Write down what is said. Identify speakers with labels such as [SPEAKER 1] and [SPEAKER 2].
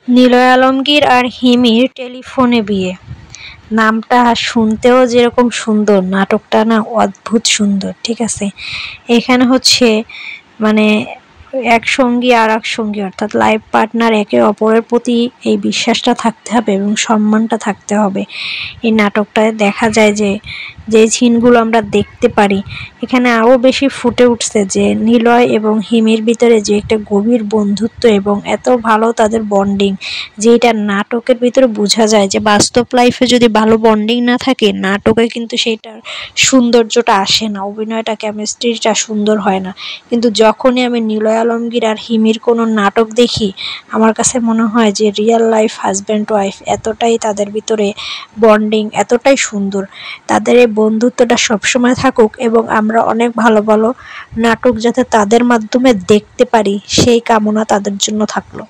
[SPEAKER 1] নিলয় আলমগীর আর হিমির টেলিফোনে বিয়ে। নামটা শুনতেও যেরকম সুন্দর, নাটকটা না অদ্ভুত সুন্দর। ঠিক আছে, এখানে হচ্ছে মানে এক সঙ্গী আর এক সঙ্গী অর্থাৎ লাইফ পার্টনার একে অপরের প্রতি এই বিশ্বাসটা থাকতে হবে এবং সম্মানটা থাকতে হবে। এই নাটকটায় দেখা যায় যে যে সিনগুলো আমরা দেখতে পারি এখানে আরও বেশি ফুটে উঠছে যে নিলয় এবং হিমির ভিতরে যে একটা গভীর বন্ধুত্ব এবং এত ভালো তাদের বন্ডিং, যে এটা নাটকের ভিতরে বোঝা যায় যে বাস্তব লাইফে যদি ভালো বন্ডিং না থাকে নাটকে কিন্তু সেইটার সৌন্দর্যটা আসে না, অভিনয়টা কেমিস্ট্রিটা সুন্দর হয় না। কিন্তু যখনই আমি নিলয় আলমগীর আর হিমির কোনো নাটক দেখি আমার কাছে মনে হয় যে রিয়েল লাইফ হাজব্যান্ড ওয়াইফ এতটাই তাদের ভিতরে বন্ডিং, এতটাই সুন্দর। তাদের এই বন্ধুত্বটা সবসময় থাকুক এবং আমরা অনেক ভালো ভালো নাটক যাতে তাদের মাধ্যমে দেখতে পারি সেই কামনা তাদের জন্য থাকলো।